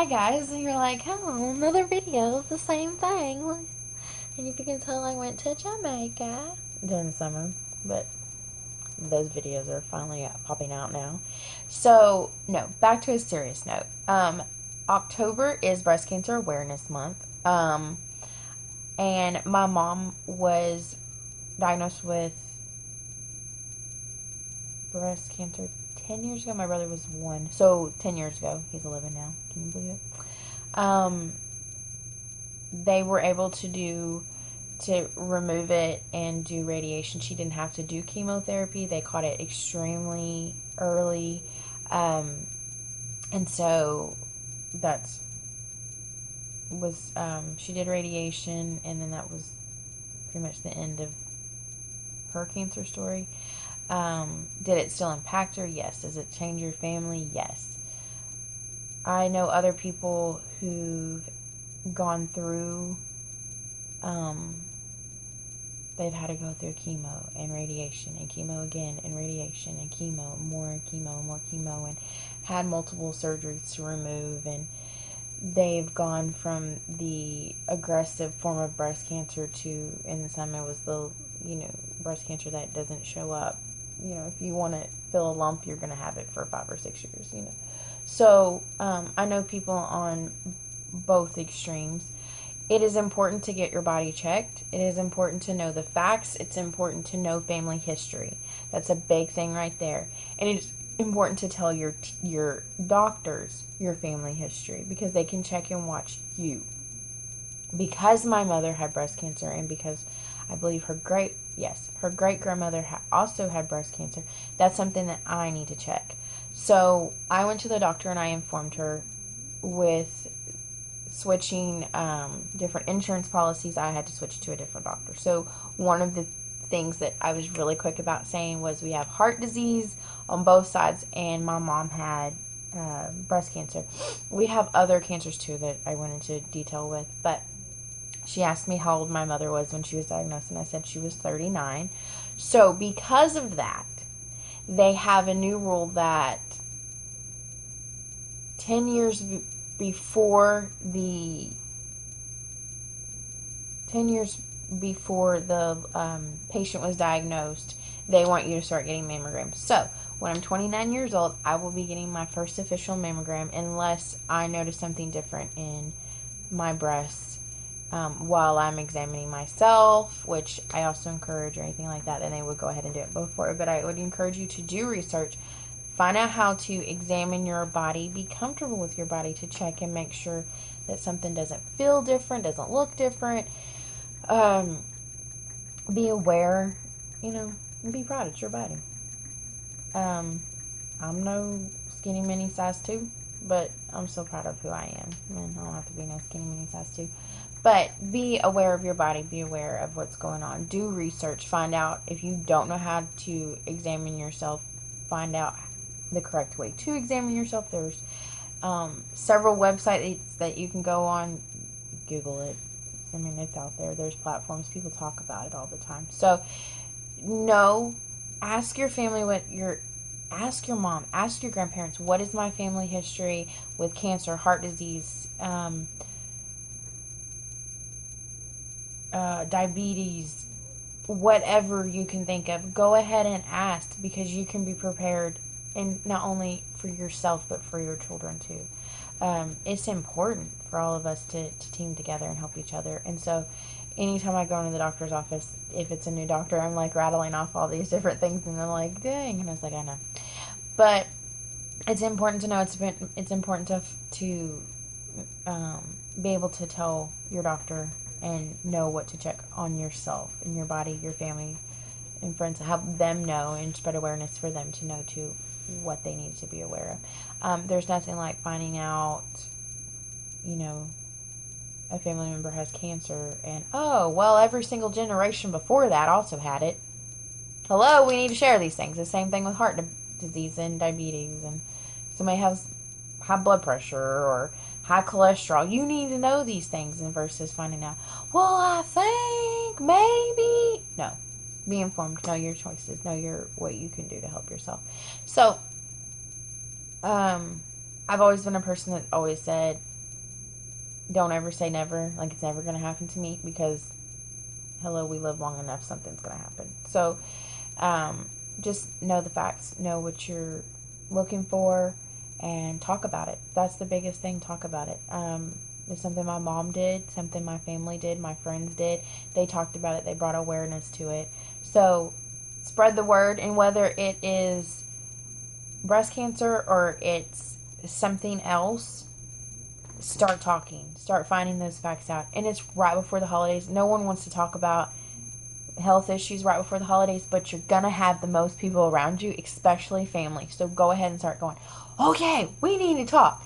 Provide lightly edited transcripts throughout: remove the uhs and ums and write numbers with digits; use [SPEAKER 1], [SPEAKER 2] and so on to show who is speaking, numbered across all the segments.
[SPEAKER 1] Hi guys, and you're like, oh, another video of the same thing. And you can tell I went to Jamaica during the summer, but those videos are finally popping out now. So, no, back to a serious note. October is Breast Cancer Awareness Month. And my mom was diagnosed with breast cancer 10 years ago. My brother was 1. So, 10 years ago. He's 11 now. Can you believe it? They were able to remove it and do radiation. She didn't have to do chemotherapy. They caught it extremely early. And so that's was she did radiation, and then that was pretty much the end of her cancer story. Did it still impact her? Yes. Does it change your family? Yes. I know other people who've gone through, they've had to go through chemo and radiation and chemo again and radiation and chemo, more chemo and more chemo, and had multiple surgeries to remove, and they've gone from the aggressive form of breast cancer to, in the summer, it was the, breast cancer that doesn't show up. If you want to feel a lump, you're going to have it for 5 or 6 years, So, I know people on both extremes. It is important to get your body checked. It is important to know the facts. It's important to know family history. That's a big thing right there. And it's important to tell your doctors your family history, because they can check and watch you. Because my mother had breast cancer, and because I believe her great grandmother also had breast cancer, that's something that I need to check. So I went to the doctor and I informed her with switching different insurance policies. I had to switch to a different doctor. So one of the things that I was really quick about saying was, we have heart disease on both sides, and my mom had breast cancer. We have other cancers too that I went into detail with, but she asked me how old my mother was when she was diagnosed, and I said she was 39. So because of that, they have a new rule that 10 years before the 10 years before the patient was diagnosed, they want you to start getting mammograms. So when I'm 29 years old, I will be getting my first official mammogram, unless I notice something different in my breasts while I'm examining myself, which I also encourage, or anything like that, then they would go ahead and do it before. But I would encourage you to do research. Find out how to examine your body. Be comfortable with your body to check and make sure that something doesn't feel different, doesn't look different. Be aware, and be proud. It's your body. I'm no skinny mini size 2, but I'm so proud of who I am. And I don't have to be no skinny mini size 2. But be aware of your body. Be aware of what's going on. Do research. Find out, if you don't know how to examine yourself, find out the correct way to examine yourself. There's several websites that you can go on. Google it. I mean, it's out there. There's platforms. People talk about it all the time. So, no. Ask your family ask your mom, ask your grandparents, what is my family history with cancer, heart disease, diabetes, whatever you can think of. Go ahead and ask, because you can be prepared, and not only for yourself, but for your children too. It's important for all of us to team together and help each other. And so anytime I go into the doctor's office, if it's a new doctor, I'm like rattling off all these different things, and they're like, dang, and I was like, I know. But it's important to know. It's important to be able to tell your doctor and know what to check on yourself and your body, your family, and friends, to help them know and spread awareness for them to know too what they need to be aware of. There's nothing like finding out, a family member has cancer, and oh, well, every single generation before that also had it. Hello, we need to share these things. The same thing with heart disease and diabetes, and somebody has high blood pressure or high cholesterol. You need to know these things, and versus finding out, well, I think maybe. No, be informed. Know your choices. Know what you can do to help yourself. So, I've always been a person that always said, don't ever say never, like it's never going to happen to me, because hello, we live long enough, something's going to happen. So just know the facts, know what you're looking for, and talk about it. That's the biggest thing. Talk about it. It's something my mom did, something my family did, my friends did. They talked about it. They brought awareness to it. So spread the word, and whether it is breast cancer or it's something else, start talking. Start finding those facts out. And it's right before the holidays. No one wants to talk about health issues right before the holidays, but you're gonna have the most people around you, especially family. So go ahead and start going, okay, we need to talk.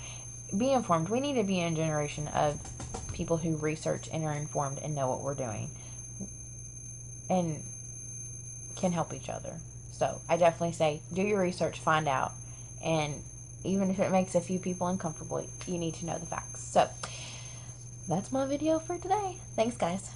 [SPEAKER 1] Be informed. We need to be in a generation of people who research and are informed and know what we're doing and can help each other. So I definitely say do your research, find out, and even if it makes a few people uncomfortable, you need to know the facts. So that's my video for today. Thanks, guys.